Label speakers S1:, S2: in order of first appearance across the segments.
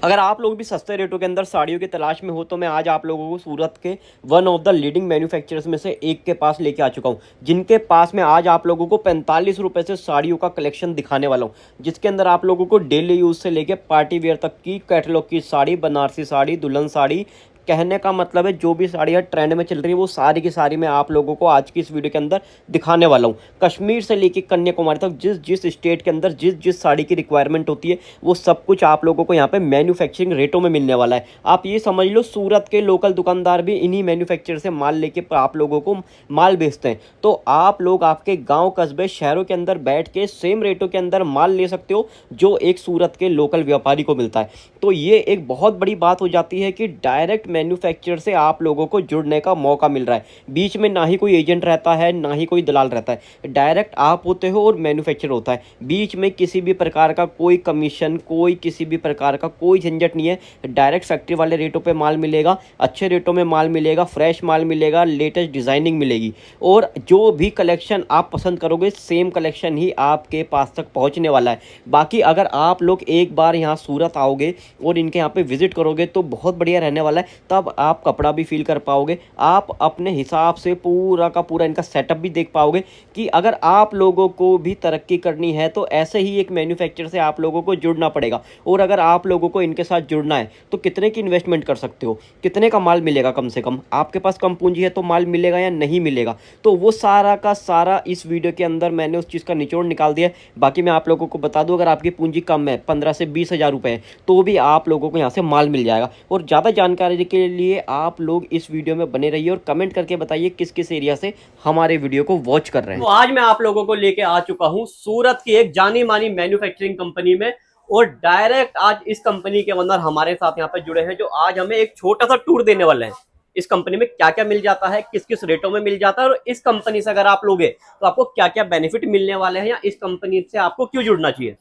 S1: अगर आप लोग भी सस्ते रेटों के अंदर साड़ियों की तलाश में हो तो मैं आज आप लोगों को सूरत के one of the leading manufacturers में से एक के पास लेके आ चुका हूं, जिनके पास मैं आज आप लोगों को 45 रुपये से साड़ियों का कलेक्शन दिखाने वाला हूं, जिसके अंदर आप लोगों को डेली यूज से लेके पार्टी वेयर तक की कैटलॉग की साड़ी, बनारसी साड़ी, दुल्हन साड़ी, कहने का मतलब है जो भी साड़ियाँ ट्रेंड में चल रही है वो सारी की सारी मैं आप लोगों को आज की इस वीडियो के अंदर दिखाने वाला हूँ। कश्मीर से लेकर कन्याकुमारी तक जिस जिस स्टेट के अंदर जिस जिस साड़ी की रिक्वायरमेंट होती है वो सब कुछ आप लोगों को यहाँ पे मैन्युफैक्चरिंग रेटों में मिलने वाला है। आप ये समझ लो सूरत के लोकल दुकानदार भी इन्हीं मैन्युफैक्चर से माल लेके आप लोगों को माल बेचते हैं, तो आप लोग आपके गाँव कस्बे शहरों के अंदर बैठ के सेम रेटों के अंदर माल ले सकते हो जो एक सूरत के लोकल व्यापारी को मिलता है। तो ये एक बहुत बड़ी बात हो जाती है कि डायरेक्ट मैन्युफैक्चरर से आप लोगों को जुड़ने का मौका मिल रहा है। बीच में ना ही कोई एजेंट रहता है ना ही कोई दलाल रहता है, डायरेक्ट आप होते हो और मैन्युफैक्चरर होता है। बीच में किसी भी प्रकार का कोई कमीशन, कोई किसी भी प्रकार का कोई झंझट नहीं है। डायरेक्ट फैक्ट्री वाले रेटों पे माल मिलेगा, अच्छे रेटों में माल मिलेगा, फ्रेश माल मिलेगा, लेटेस्ट डिज़ाइनिंग मिलेगी और जो भी कलेक्शन आप पसंद करोगे सेम कलेक्शन ही आपके पास तक पहुँचने वाला है। बाकी अगर आप लोग एक बार यहाँ सूरत आओगे और इनके यहाँ पे विजिट करोगे तो बहुत बढ़िया रहने वाला है। तब आप कपड़ा भी फील कर पाओगे, आप अपने हिसाब से पूरा का पूरा इनका सेटअप भी देख पाओगे कि अगर आप लोगों को भी तरक्की करनी है तो ऐसे ही एक मैन्युफैक्चरर से आप लोगों को जुड़ना पड़ेगा। और अगर आप लोगों को इनके साथ जुड़ना है तो कितने की इन्वेस्टमेंट कर सकते हो, कितने का माल मिलेगा, कम से कम आपके पास कम पूंजी है तो माल मिलेगा या नहीं मिलेगा, तो वो सारा का सारा इस वीडियो के अंदर मैंने उस चीज़ का निचोड़ निकाल दिया है। बाकी मैं आप लोगों को बता दूं, अगर आपकी पूंजी कम है 15 से 20 हज़ार रुपये है तो भी आप लोगों को यहाँ से माल मिल जाएगा। और ज़्यादा जानकारी के लिए आप लोग इस वीडियो में बने रहिए और कमेंट करके बताइए किस किस एरिया से हमारे वीडियो को वॉच कर रहे हैं। तो आज मैं आप लोगों को लेके आ चुका हूँ सूरत की एक जानी मानी मैन्युफैक्चरिंग कंपनी में और डायरेक्ट आज इस कंपनी के ओनर हमारे साथ यहाँ पे जुड़े हैं जो आज हमें एक छोटा सा टूर देने वाले हैं। इस कंपनी में क्या क्या मिल जाता है, किस किस रेटों में मिल जाता है और इस कंपनी से अगर आप लोगे तो आपको क्या क्या बेनिफिट मिलने वाले हैं या इस कंपनी से आपको क्यों जुड़ना चाहिए।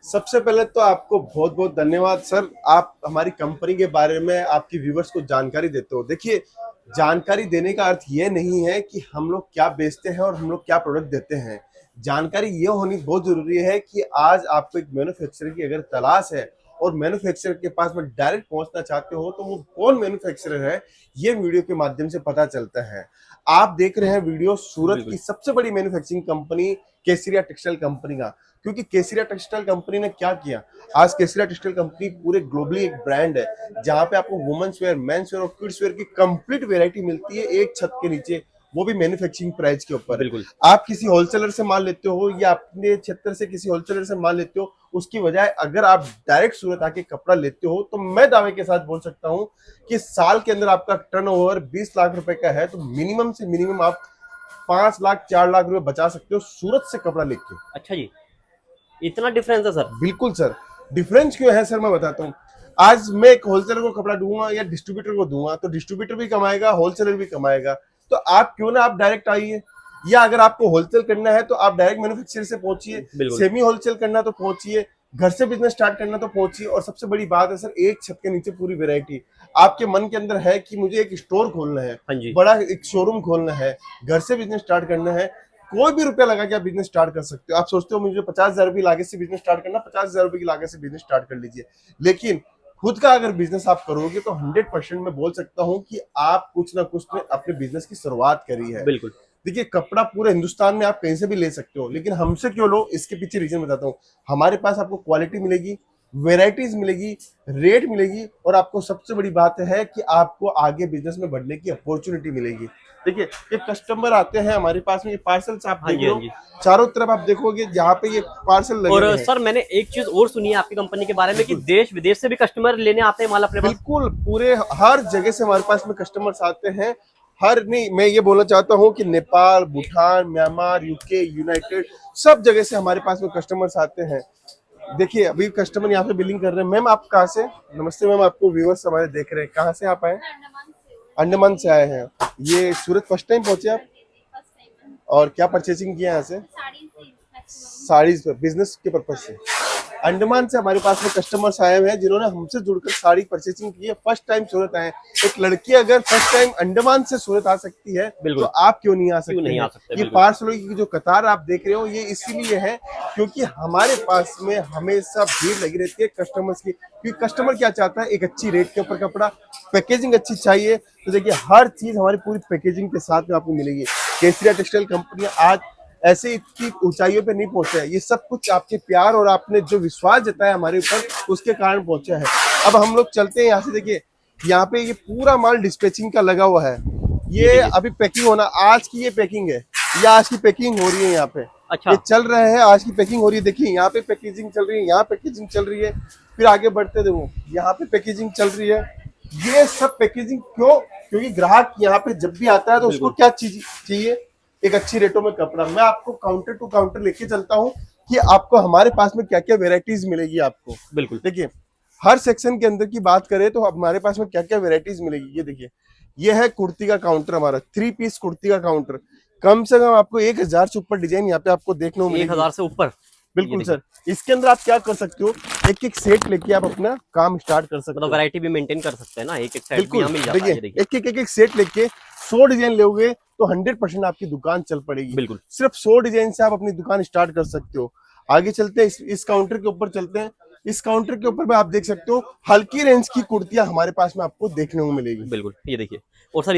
S2: सबसे पहले तो आपको बहुत बहुत धन्यवाद सर, आप हमारी कंपनी के बारे में आपकी व्यूवर्स को जानकारी देते हो। देखिए, जानकारी देने का अर्थ ये नहीं है कि हम लोग क्या बेचते हैं और हम लोग क्या प्रोडक्ट देते हैं। जानकारी ये होनी बहुत जरूरी है कि आज आपको एक मैन्युफैक्चरर की अगर तलाश है और मैन्युफैक्चरर के पास में डायरेक्ट पहुंचना चाहते हो तो वो कौन मैन्युफैक्चरर है ये वीडियो के माध्यम से पता चलता है। आप देख रहे हैं वीडियो सूरत की सबसे बड़ी मैन्युफैक्चरिंग कंपनी केसरिया टेक्सटाइल कंपनी का, क्योंकि केसरिया टेक्सटाइल कंपनी ने क्या किया, आज केसरिया टेक्सटाइल कंपनी पूरे ग्लोबली एक ब्रांड है जहां पे आपको वुमेन्स वेयर, मेंस वेयर और किड्स वेयर की कंप्लीट वैरायटी मिलती है एक छत के नीचे, वो भी मैन्युफैक्चरिंग प्राइस के ऊपर।
S1: बिल्कुल।
S2: आप किसी होलसेलर से माल लेते हो या अपने क्षेत्र से किसी होलसेलर से माल लेते हो, उसकी बजाय अगर आप डायरेक्ट सूरत आके कपड़ा लेते हो तो मैं दावे के साथ बोल सकता हूं कि साल के अंदर आपका टर्नओवर 20 लाख रुपए का है तो मिनिमम से मिनिमम आप 5 लाख 4 लाख रुपए बचा सकते हो सूरत से कपड़ा लेके।
S1: अच्छा जी, इतना डिफरेंस है सर?
S2: बिल्कुल सर। डिफरेंस क्यों है सर, मैं बताता हूँ। आज मैं एक होलसेलर को कपड़ा दूंगा या डिस्ट्रीब्यूटर को दूंगा तो डिस्ट्रीब्यूटर भी कमाएगा, होलसेलर भी कमाएगा। तो आप क्यों ना आप डायरेक्ट आइए, या अगर आपको होलसेल करना है तो आप डायरेक्ट मैन्युफैक्चरर से पहुंचिए, सेमी होलसेल करना तो पहुंचिए, घर से बिजनेस स्टार्ट करना तो पहुंचिए। और सबसे बड़ी बात है सर, एक छत के नीचे पूरी वैरायटी। आपके मन के अंदर है कि मुझे एक स्टोर खोलना है, बड़ा एक शोरूम खोलना है, घर से बिजनेस स्टार्ट करना है, कोई भी रुपया लगा के आप बिजनेस स्टार्ट कर सकते हो। आप सोचते हो मुझे 50,000 रुपये लागत से बिजनेस स्टार्ट करना, 50,000 रुपये की लागत से बिजनेस स्टार्ट कर लीजिए। लेकिन खुद का अगर बिजनेस आप करोगे तो 100% मैं बोल सकता हूं कि आप कुछ ना कुछ में अपने बिजनेस की शुरुआत करी है।
S1: बिल्कुल।
S2: देखिए, कपड़ा पूरे हिंदुस्तान में आप कहीं से भी ले सकते हो, लेकिन हमसे क्यों लो, इसके पीछे रीजन बताता हूँ। हमारे पास आपको क्वालिटी मिलेगी, वेराइटीज मिलेगी, रेट मिलेगी और आपको सबसे बड़ी बात है कि आपको आगे बिजनेस में बढ़ने की अपॉर्चुनिटी मिलेगी। देखिए, ये कस्टमर आते हैं हमारे पास में, ये पार्सल्स आप देख लो, चारों तरफ आप देखोगे जहाँ पे ये पार्सल लगे
S1: और
S2: हैं।
S1: सर, मैंने एक चीज और सुनी है आपकी कंपनी के बारे में कि देश विदेश से भी कस्टमर लेने आते हैं माल अपने पास।
S2: बिल्कुल, पूरे हर जगह से हमारे पास में कस्टमर्स आते हैं। हर नहीं, मैं ये बोलना चाहता हूँ कि Nepal, Bhutan, Myanmar, UK, United, सब जगह से हमारे पास में कस्टमर्स आते हैं। देखिए, अभी कस्टमर यहाँ पे बिलिंग कर रहे हैं। मैम, आप कहाँ से? नमस्ते मैम, आपको व्यूअर्स हमारे देख रहे हैं, कहाँ से आप आए? अंडमान से आए हैं। ये सूरत फर्स्ट टाइम पहुंचे आप? और क्या परचेसिंग किया यहाँ से? साड़ीज पे, बिजनेस के पर्पज से। अंडमान से हमारे पास में कस्टमर्स आए हुए हैं जिन्होंने हमसे जुड़कर साड़ी परचेसिंग की है, फर्स्ट टाइम सूरत आए। एक लड़की अगर फर्स्ट टाइम अंडमान से सूरत आ सकती है तो आप क्यों नहीं आ सकते?
S1: नहीं आ सकते।
S2: ये पार्सलों की जो कतार आप देख रहे हो ये इसीलिए है क्योंकि हमारे पास में हमेशा भीड़ लगी रहती है कस्टमर्स की, क्योंकि कस्टमर क्या चाहता है, एक अच्छी रेट के ऊपर कपड़ा, पैकेजिंग अच्छी चाहिए। तो देखिए हर चीज हमारी पूरी पैकेजिंग के साथ में आपको मिलेगी। केसरिया टेक्सटाइल कंपनी आज ऐसे इतनी ऊंचाइयों पे नहीं पहुंचा है, ये सब कुछ आपके प्यार और आपने जो विश्वास जताया हमारे ऊपर उसके कारण पहुंचा है। अब हम लोग चलते हैं यहाँ से। देखिए यहाँ पे ये पूरा माल डिस्पैचिंग का लगा हुआ है, ये अभी पैकिंग होना, आज की ये पैकिंग है, ये आज की पैकिंग हो रही है यहाँ पे।
S1: अच्छा,
S2: ये चल रहे हैं, आज की पैकिंग हो रही है। देखिए यहाँ पे पैकेजिंग चल रही है, यहाँ पैकेजिंग चल रही है, फिर आगे बढ़ते देखो यहाँ पे पैकेजिंग चल रही है। ये सब पैकेजिंग क्यों? क्योंकि ग्राहक यहाँ पे जब भी आता है तो उसको क्या चीज चाहिए, एक अच्छी रेटों में कपड़ा। मैं आपको काउंटर टू काउंटर लेके चलता हूँ कि आपको हमारे पास में क्या क्या वेराइटीज मिलेगी आपको।
S1: बिल्कुल।
S2: देखिए हर सेक्शन के अंदर की बात करें तो हमारे पास में क्या क्या वेराइटीज मिलेगी। ये देखिए ये है कुर्ती का काउंटर, हमारा 3 पीस कुर्ती का काउंटर। कम से कम आपको 1000 से ऊपर डिजाइन यहाँ पे आपको देखने को मिलेगी।
S1: 1000 से ऊपर?
S2: बिल्कुल सर। इसके अंदर आप क्या कर सकते हो, एक एक सेट लेके आप अपना काम स्टार्ट कर सकते हो।
S1: मतलब वैरायटी भी मेंटेन कर सकते हैं ना, एक एक सेट भी
S2: बिल्कुल।
S1: यहाँ मिल जाता है।
S2: देखिए एक एक सेट लेके 100 डिजाइन लोगे तो 100% आपकी दुकान चल पड़ेगी।
S1: बिल्कुल।
S2: सिर्फ 100 डिजाइन से आप अपनी दुकान स्टार्ट कर सकते हो। आगे चलते हैं, इस काउंटर के ऊपर चलते हैं। इस काउंटर के ऊपर में आप देख सकते हो हल्की रेंज की कुर्तियां हमारे पास में आपको देखने को मिलेगी।
S1: बिल्कुल, ये देखिए। और सर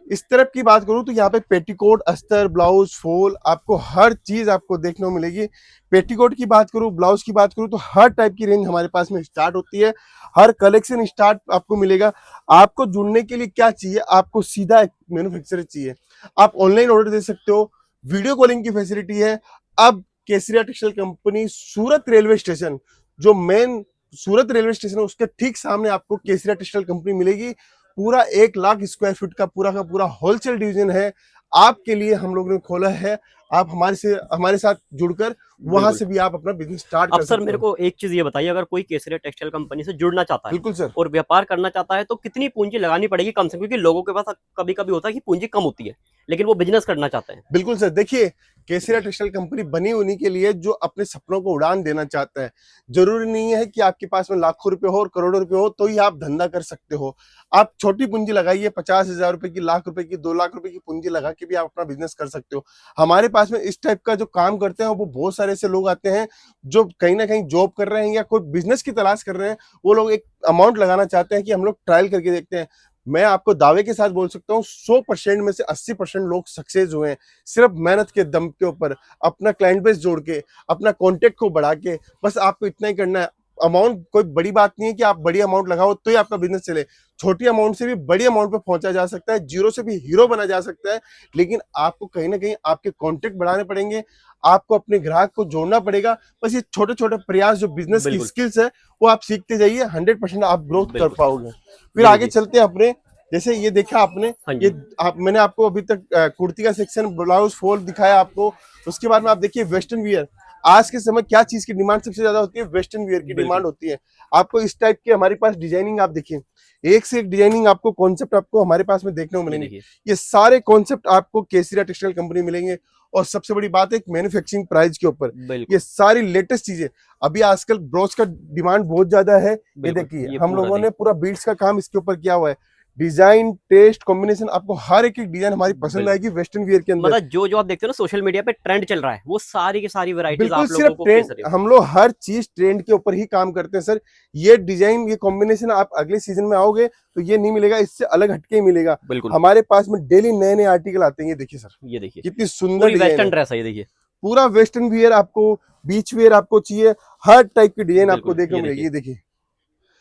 S2: इस तरफ की बात करूं तो यहाँ पे पेटीकोट, अस्तर, ब्लाउज, फॉल, आपको हर चीज आपको देखने को मिलेगी। पेटीकोट की बात करूं, ब्लाउज की बात करूं तो हर टाइप की रेंज हमारे पास में स्टार्ट होती है, हर कलेक्शन स्टार्ट आपको मिलेगा। आपको जुड़ने के लिए क्या चाहिए, आपको सीधा एक मैन्युफैक्चरर चाहिए, आप ऑनलाइन ऑर्डर दे सकते हो, वीडियो कॉलिंग की फैसिलिटी है। अब केसरिया टेक्सटाइल कंपनी सूरत रेलवे स्टेशन, जो मेन सूरत रेलवे स्टेशन है उसके ठीक सामने आपको केसरिया टेक्सटाइल कंपनी मिलेगी। पूरा 1 लाख स्क्वायर फीट का पूरा होलसेल डिवीजन है, आपके लिए हम लोगों ने खोला है। आप हमारे साथ जुड़कर वहां से भी आप अपना बिजनेस स्टार्ट कर सकते
S1: हैं। सर मेरे को एक चीज ये बताइए, अगर कोई केसरिया टेक्सटाइल कंपनी से जुड़ना चाहता है,
S2: बिल्कुल सर,
S1: और व्यापार करना चाहता है तो कितनी पूंजी लगानी पड़ेगी कम से कम? क्योंकि लोगों के पास कभी कभी होता है कि पूंजी कम होती है लेकिन वो बिजनेस करना चाहते हैं।
S2: बिल्कुल सर। देखिए केसरिया टेक्सटाइल कंपनी बनी उन्हीं के लिए जो अपने सपनों को उड़ान देना चाहता है। जरूरी नहीं है कि आपके पास में लाखों रुपए हो और करोड़ों रुपए हो तो ही आप धंधा कर सकते हो। आप छोटी पूंजी लगाइए, 50,000 रुपए की, लाख रुपए की, 2 लाख रुपए की पूंजी लगा के भी आप अपना बिजनेस कर सकते हो। हमारे पास में इस टाइप का जो काम करते हैं वो बहुत सारे ऐसे लोग आते हैं जो कहीं ना कहीं जॉब कर रहे हैं या कोई बिजनेस की तलाश कर रहे हैं। वो लोग एक अमाउंट लगाना चाहते हैं कि हम लोग ट्रायल करके देखते हैं। मैं आपको दावे के साथ बोल सकता हूँ 100% में से 80% लोग सक्सेस हुए हैं सिर्फ मेहनत के दम के ऊपर, अपना क्लाइंट बेस जोड़ के, अपना कॉन्टेक्ट को बढ़ा के। बस आपको इतना ही करना है। अमाउंट कोई बड़ी बात नहीं है कि आप बड़ी अमाउंट लगाओ तो ही आपका बिजनेस चले। छोटी अमाउंट से भी बड़ी अमाउंट पे पहुंचा जा सकता है, जीरो से भी हीरो बना जा सकता है। लेकिन आपको कहीं ना कहीं आपके कॉन्टेक्ट बढ़ाने पड़ेंगे, आपको अपने ग्राहक को जोड़ना पड़ेगा। बस ये छोटे छोटे प्रयास जो बिजनेस की स्किल्स है वो आप सीखते जाइए, 100% आप ग्रोथ कर पाओगे। फिर आगे चलते हैं अपने, जैसे ये देखा आपने, ये मैंने आपको अभी तक कुर्ती का सेक्शन, ब्लाउज, फॉल दिखाया आपको। उसके बाद में आप देखिए वेस्टर्न वियर। आज के समय क्या चीज की डिमांड सबसे ज्यादा होती है? वेस्टर्न वियर की डिमांड होती है। आपको इस टाइप के हमारे पास डिजाइनिंग आप देखिए, एक से एक डिजाइनिंग आपको, कॉन्सेप्ट आपको हमारे पास में देखने को मिलेंगे। ये सारे कॉन्सेप्ट आपको केसरिया टेक्सटाइल कंपनी मिलेंगे। और सबसे बड़ी बात है मैन्युफैक्चरिंग प्राइस के ऊपर, ये सारी लेटेस्ट चीजें। अभी आजकल ब्रोच का डिमांड बहुत ज्यादा है। ये देखिए हम लोगों ने पूरा बीट्स का काम इसके ऊपर किया हुआ है। डिजाइन, टेस्ट, कॉम्बिनेशन, आपको हर एक डिजाइन हमारी पसंद आएगी वेस्टर्न वियर के अंदर।
S1: मतलब जो आप देखते हो ना सोशल मीडिया पे ट्रेंड चल रहा है, वो सारी की सारी वैरायटीज आप
S2: लोगों को ट्रेंड, हम लोग हर चीज ट्रेंड के ऊपर ही काम करते हैं सर। ये डिजाइन, ये कॉम्बिनेशन आप अगले सीजन में आओगे तो ये नहीं मिलेगा, इससे अलग हटके ही मिलेगा। हमारे पास में डेली नए नए आर्टिकल आते हैं। ये देखिए सर, ये देखिए कितनी सुंदर
S1: वेस्टर्न ड्रेस है। ये देखिए
S2: पूरा वेस्टर्न वियर, आपको बीच वियर आपको चाहिए, हर टाइप की डिजाइन आपको देखने को मिलेगी। ये देखिए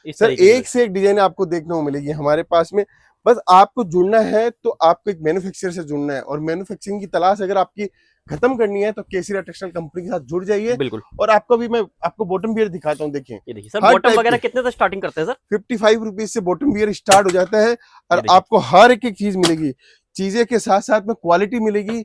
S2: सर, एक से एक डिजाइन आपको देखने को मिलेगी हमारे पास में। बस आपको जुड़ना है तो आपको एक मैन्युफैक्चरर से जुड़ना है, और मैन्युफैक्चरिंग की तलाश अगर आपकी खत्म करनी है तो केसरिया टेक्सटाइल कंपनी के साथ जुड़ जाइए। बिल्कुल। और आपको भी मैं आपको बॉटम वियर दिखाता हूँ। देखिए
S1: ये देखिए सर, बॉटम वगैरह कितने से स्टार्टिंग करते हैं सर?
S2: 55 रुपीज से बॉटम वियर स्टार्ट हो जाता है। और आपको हर एक चीज मिलेगी, चीजें के साथ साथ में क्वालिटी मिलेगी,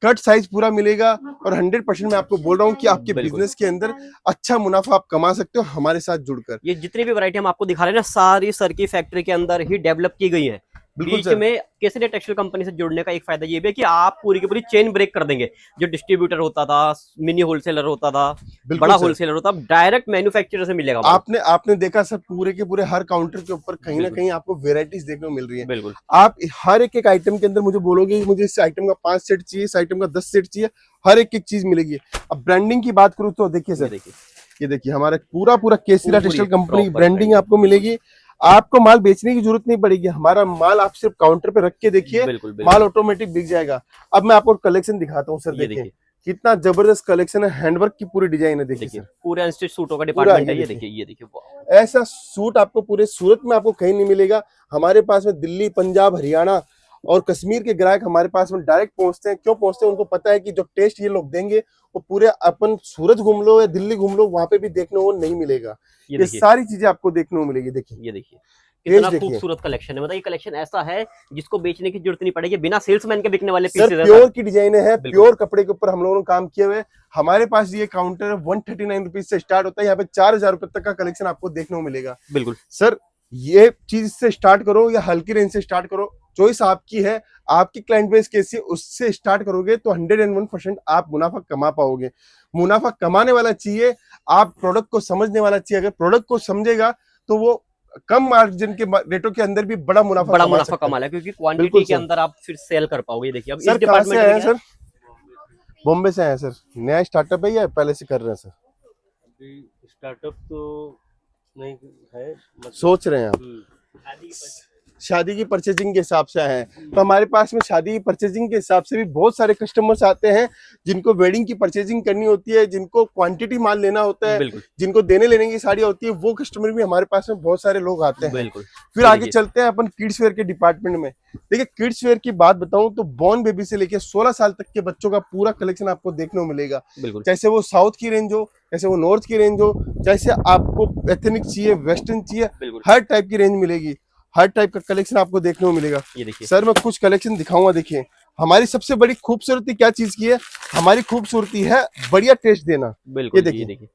S2: कट साइज पूरा मिलेगा। और 100% मैं आपको बोल रहा हूँ कि आपके बिजनेस के अंदर अच्छा मुनाफा आप कमा सकते हो हमारे साथ जुड़कर।
S1: ये जितनी भी वैरायटी हम आपको दिखा रहे हैं ना, सारी सर की फैक्ट्री के अंदर ही डेवलप की गई है।
S2: बिल्कुल
S1: बीच
S2: सर।
S1: में केसरिया टेक्सटाइल कंपनी से जुड़ने का एक फायदा ये भी है कि आप पूरी की पूरी चेन ब्रेक कर देंगे। जो डिस्ट्रीब्यूटर होता था, मिनी होलसेलर होता था,
S2: बिल्कुल
S1: बड़ा
S2: सर।
S1: होलसेलर होता, डायरेक्ट मैन्युफैक्चरर से मिलेगा माल।
S2: आपने आपने देखा सर, पूरे के पूरे हर काउंटर के ऊपर कहीं ना
S1: बिल्कुल
S2: कहीं आपको वेराइटीज देखने को मिल रही है।
S1: बिल्कुल
S2: आप हर एक आइटम के अंदर मुझे बोलोगे कि मुझे इस आइटम का 5 सेट चाहिए, इस आइटम का 10 सेट चाहिए, हर एक चीज मिलेगी। अब ब्रांडिंग की बात करूं तो देखिए
S1: ये
S2: सर,
S1: देखिए
S2: ये देखिए हमारा पूरा पूरा केसरिया
S1: पूरी
S2: टेक्सटाइल कंपनी की
S1: प्रॉपर
S2: ब्रांडिंग आपको मिलेगी। आपको माल बेचने की जरूरत नहीं पड़ेगी, हमारा माल आप सिर्फ काउंटर पे रख के देखिए,
S1: बिल्कुल
S2: माल
S1: बिल्कुल।
S2: ऑटोमेटिक बिक जाएगा। अब मैं आपको कलेक्शन दिखाता हूँ सर,
S1: ये
S2: देखिए
S1: देखिए
S2: कितना जबरदस्त कलेक्शन है, हैंडवर्क की पूरी डिजाइन है, देखिए
S1: देखिए
S2: सर
S1: पूरे अनस्टिच सूटों का
S2: पूरा।
S1: डिपार्टमेंट है। ये देखिए, ये देखिए, वाह।
S2: ऐसा सूट आपको पूरे सूरत में आपको कहीं नहीं मिलेगा। हमारे पास में दिल्ली, पंजाब, हरियाणा और कश्मीर के ग्राहक हमारे पास में डायरेक्ट पहुंचते हैं। क्यों पहुंचते हैं? उनको पता है कि जो टेस्ट ये लोग देंगे वो पूरे अपन सूरत घूम लो या दिल्ली घूम लो, वहां पे भी देखने को नहीं मिलेगा।
S1: ये
S2: ये
S1: देखिए,
S2: सारी चीजें आपको देखने को मिलेगी। देखिए
S1: ये देखिए कितना
S2: टेस्ट देखिए
S1: खूबसूरत कलेक्शन है। मतलब ये कलेक्शन ऐसा है जिसको बेचने की जरूरत नहीं पड़ेगी, बिना सेल्समैन के बिकने वाले
S2: सर,
S1: पीसेज है सर।
S2: प्योर की डिजाइन है,
S1: बिल्कुल
S2: प्योर कपड़े के ऊपर हम लोगों ने काम किए हुए। हमारे पास ये काउंटर 139 रुपीज से स्टार्ट होता है, यहाँ पे 4000 रुपए तक का कलेक्शन आपको देखने को मिलेगा।
S1: बिल्कुल
S2: सर, ये चीज से स्टार्ट करो या हल्की रेंज से स्टार्ट करो, चॉइस आपकी है। आपकी क्लाइंट बेस कैसी है उससे स्टार्ट करोगे तो 101% आप मुनाफा कमा पाओगे। मुनाफा कमाने वाला चाहिए, आप प्रोडक्ट को समझने वाला चाहिए। अगर प्रोडक्ट को समझेगा तो वो कम मार्जिन के रेटों के अंदर भी बड़ा मुनाफा
S1: बड़ा
S2: कमा
S1: मुनाफा
S2: सकता है।
S1: कमाला है, क्योंकि
S2: बिल्कुल
S1: क्वांटिटी के
S2: सर।
S1: अंदर आप फिर सेल कर पाओगे। देखिए अब इस
S2: सर कहाँ से
S1: डिपार्टमेंट
S2: आए
S1: में
S2: हैं
S1: क्या है।
S2: सर? बॉम्बे से आए हैं सर। नया स्टार्टअप है या पहले से कर रहे हैं सर?
S3: अभी स्टार्टअप तो नहीं है, मतलब
S2: सोच रहे हैं आप? शादी की परचेजिंग के हिसाब से आए हैं तो हमारे पास में शादी की परचेजिंग के हिसाब से भी बहुत सारे कस्टमर्स आते हैं जिनको वेडिंग की परचेजिंग करनी होती है, जिनको क्वांटिटी माल लेना होता है,
S1: बिल्कुल
S2: जिनको देने लेने की साड़ी होती है, वो कस्टमर भी हमारे पास में बहुत सारे लोग आते हैं।
S1: बिल्कुल।
S2: फिर
S1: ये
S2: आगे
S1: देखिए,
S2: चलते हैं अपन किड्स वेयर के डिपार्टमेंट में। देखिए किड्स वेयर की बात बताऊं तो बॉर्न बेबी से लेके 16 साल तक के बच्चों का पूरा कलेक्शन आपको देखने को मिलेगा।
S1: बिल्कुल
S2: जैसे वो साउथ की रेंज हो, जैसे वो नॉर्थ की रेंज हो, जैसे आपको एथनिक चाहिए, वेस्टर्न चाहिए,
S1: बिल्कुल।
S2: हर टाइप की रेंज मिलेगी, हर टाइप का कलेक्शन आपको देखने को मिलेगा।
S1: ये देखिए
S2: सर मैं कुछ कलेक्शन दिखाऊंगा। देखिए हमारी सबसे बड़ी खूबसूरती क्या चीज की है? हमारी खूबसूरती है बढ़िया टेस्ट देना।
S1: बिल्कुल।
S2: ये
S1: ये
S2: देखिए
S1: देखिए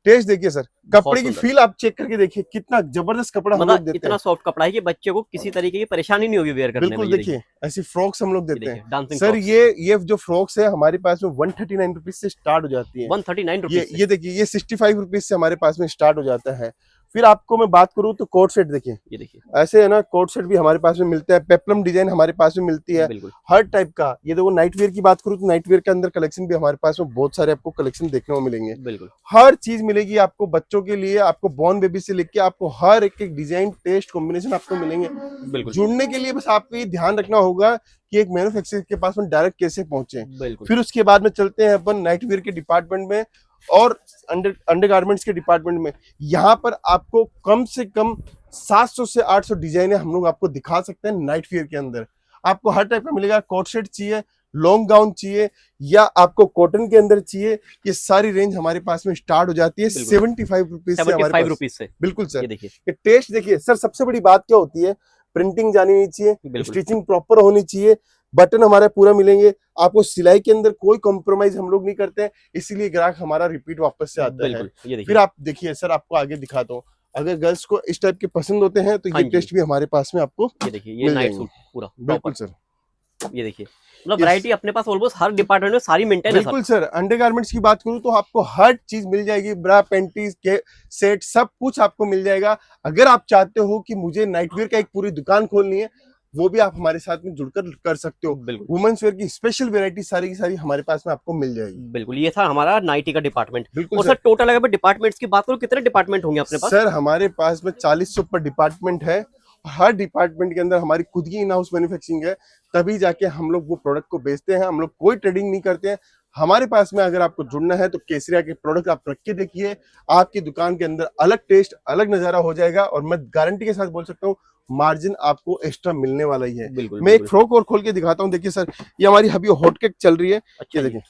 S2: टेस्ट देखिए सर,
S1: बहुत
S2: कपड़े की
S1: सुंदर।
S2: फील आप चेक करके देखिए, कितना जबरदस्त कपड़ा हम लोग
S1: मतलब
S2: देते
S1: इतना
S2: हैं।
S1: सॉफ्ट कपड़ा है कि बच्चे को किसी तरीके की परेशानी नहीं होगी वेयर करने में।
S2: बिल्कुल
S1: ये
S2: देखिए ऐसी फ्रॉक्स हम लोग
S1: ये
S2: देते
S1: देखिए
S2: हैं।
S1: डांसिंग
S2: सर
S1: फ्रॉक्स
S2: ये जो फ्रॉक्स है हमारे पास में 139 रुपीज से स्टार्ट हो जाती है।
S1: 139 रुपीज से।
S2: ये देखिए ये 65 रुपीज से हमारे पास में स्टार्ट हो जाता है। फिर आपको मैं बात करूं तो कोट सेट देखिए,
S1: ये देखिए
S2: ऐसे है ना, कोट सेट भी हमारे पास में मिलता है, पेप्लम डिजाइन हमारे पास में मिलती है,
S1: बिल्कुल
S2: हर टाइप का। ये देखो नाइट वेयर की बात करूं तो नाइट वेयर के अंदर कलेक्शन भी हमारे पास में बहुत सारे आपको कलेक्शन देखने को मिलेंगे।
S1: बिल्कुल
S2: हर चीज मिलेगी आपको बच्चों के लिए, आपको बॉर्न बेबी से लेके आपको हर एक डिजाइन, टेस्ट, कॉम्बिनेशन आपको मिलेंगे।
S1: बिल्कुल
S2: जुड़ने के लिए बस आपको ये ध्यान रखना होगा कि एक मैन्युफैक्चरर के पास में डायरेक्ट कैसे पहुंचे।
S1: बिल्कुल।
S2: फिर उसके बाद में चलते हैं अपन नाइट वेयर के डिपार्टमेंट में और अंडरगारमेंट्स के डिपार्टमेंट में। यहाँ पर आपको कम से कम 700 से 800 डिजाइने हम लोग आपको दिखा सकते हैं। नाइट वेयर के अंदर आपको हर टाइप का मिलेगा। कोट सेट चाहिए, लॉन्ग गाउन चाहिए या आपको कॉटन के अंदर चाहिए, ये सारी रेंज हमारे पास में स्टार्ट हो जाती है 75 रुपीज से हमारे
S1: 75
S2: पास।
S1: रुपीज से।
S2: बिल्कुल
S1: ये
S2: सर।
S1: देखिए
S2: ये टेस्ट देखिए सर, सबसे बड़ी बात क्या होती है? प्रिंटिंग जानी नहीं चाहिए,
S1: बिल्कुल
S2: स्टिचिंग प्रॉपर होनी चाहिए, बटन हमारे पूरा मिलेंगे आपको, सिलाई के अंदर कोई कॉम्प्रोमाइज हम लोग नहीं करते हैं, इसीलिए ग्राहक हमारा रिपीट वापस से आता है।
S1: बिल्कुल। ये देखिए
S2: फिर आप देखिए सर, आपको आगे दिखाता हूँ। अगर गर्ल्स को इस टाइप के पसंद होते हैं तो
S1: हाँ
S2: ये
S1: जी।
S2: टेस्ट भी हमारे पास में आपको
S1: ये देखिए ये
S2: मिल
S1: नाइट
S2: जाएंगे।
S1: सूट पूरा
S2: बिल्कुल
S1: प्रॉपर।
S2: सर।
S1: ये देखिए मतलब
S2: Yes.
S1: वैरायटी अपने पास ऑलमोस्ट हर डिपार्टमेंट में सारी मेंटेन है सर।
S2: बिल्कुल सर। अंडरगारमेंट्स की बात करूं तो आपको हर चीज मिल जाएगी, ब्रा, पैंटीज के सेट, सब कुछ आपको मिल जाएगा। अगर आप चाहते हो कि मुझे नाइट वेयर का एक पूरी दुकान खोलनी है, वो भी आप हमारे साथ में जुड़कर कर सकते हो।
S1: बिल्कुल
S2: वुमेन्स वेयर की स्पेशल वेरायटी सारी की सारी हमारे पास में आपको मिल जाएगी।
S1: बिल्कुल। ये था हमारा नाइटी का डिपार्टमेंट।
S2: बिल्कुल
S1: और सर टोटल अगर डिपार्टमेंट्स की बात करूं, कितने डिपार्टमेंट होंगे अपने पास?
S2: सर हमारे पास में 40 से ऊपर डिपार्टमेंट है। हर डिपार्टमेंट के अंदर हमारी खुद की इन हाउस मैन्युफैक्चरिंग है, तभी जाके हम लोग वो प्रोडक्ट को बेचते हैं। हम लोग कोई ट्रेडिंग नहीं करते हैं। हमारे पास में अगर आपको जुड़ना है तो केसरिया के प्रोडक्ट आप रख के देखिए, आपकी दुकान के अंदर अलग टेस्ट, अलग नजारा हो जाएगा। और मैं गारंटी के साथ बोल सकता हूँ मार्जिन आपको एक्स्ट्रा मिलने वाला ही है।
S1: बिल्कुल
S2: मैं एक
S1: बिल्कुल।
S2: फ्रॉक और खोल के दिखाता हूँ। देखिए सर, ये हमारी अभी हॉट केक चल रही है।
S1: अच्छा
S2: ये
S1: जी।
S2: देखिए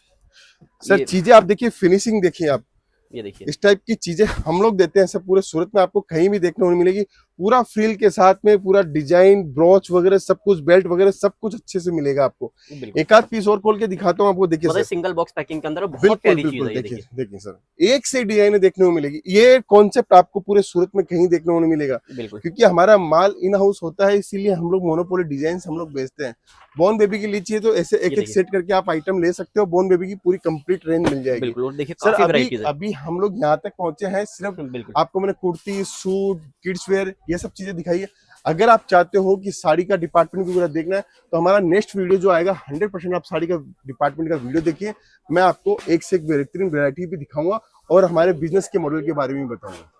S2: सर,
S1: ये
S2: चीजें आप देखिए, फिनिशिंग देखिए आप।
S1: ये देखिए
S2: इस टाइप की चीजें हम लोग देते हैं सर, पूरे सूरत में आपको कहीं भी देखने को नहीं मिलेगी। पूरा फ्रिल के साथ में पूरा डिजाइन ब्रोच वगैरह सब कुछ बेल्ट वगैरह सब कुछ अच्छे से मिलेगा आपको।
S1: बिल्कुल
S2: एक आध पीस और खोल के दिखाता हूँ आपको, देखिए
S1: मतलब
S2: सर।
S1: सिंगल बॉक्स पैकिंग के अंदर बहुत
S2: बिल्कुल
S1: प्यारी चीज
S2: बिल्कुल,
S1: है ये,
S2: देखिए
S1: देखिए
S2: देखिए सर, एक से डिजाइन देखने को मिलेगी। ये कॉन्सेप्ट आपको पूरे सूरत में कहीं देखने को नहीं मिलेगा,
S1: बिल्कुल
S2: क्योंकि हमारा माल इन हाउस होता है, इसीलिए हम लोग मोनोपोली डिजाइन हम लोग बेचते हैं। बॉर्न बेबी के लिए चाहिए तो ऐसे एक एक
S1: देखिए।
S2: सेट करके आप आइटम ले सकते हो, बॉर्न बेबी की पूरी कंप्लीट रेंज मिल जाएगी।
S1: बिल्कुल और देखिए
S2: सर
S1: काफी
S2: अभी
S1: वैरायटीज है।
S2: अभी हम लोग यहाँ तक पहुंचे हैं, सिर्फ
S1: बिल्कुल
S2: आपको मैंने कुर्ती सूट किड्स वेयर ये सब चीजें दिखाई है। अगर आप चाहते हो कि साड़ी का डिपार्टमेंट भी पूरा देखना है तो हमारा नेक्स्ट वीडियो जो आएगा 100% आप साड़ी का डिपार्टमेंट का वीडियो देखिए। मैं आपको एक से एक बेहतरीन वैरायटी भी दिखाऊंगा और हमारे बिजनेस के मॉडल के बारे में भी बताऊंगा।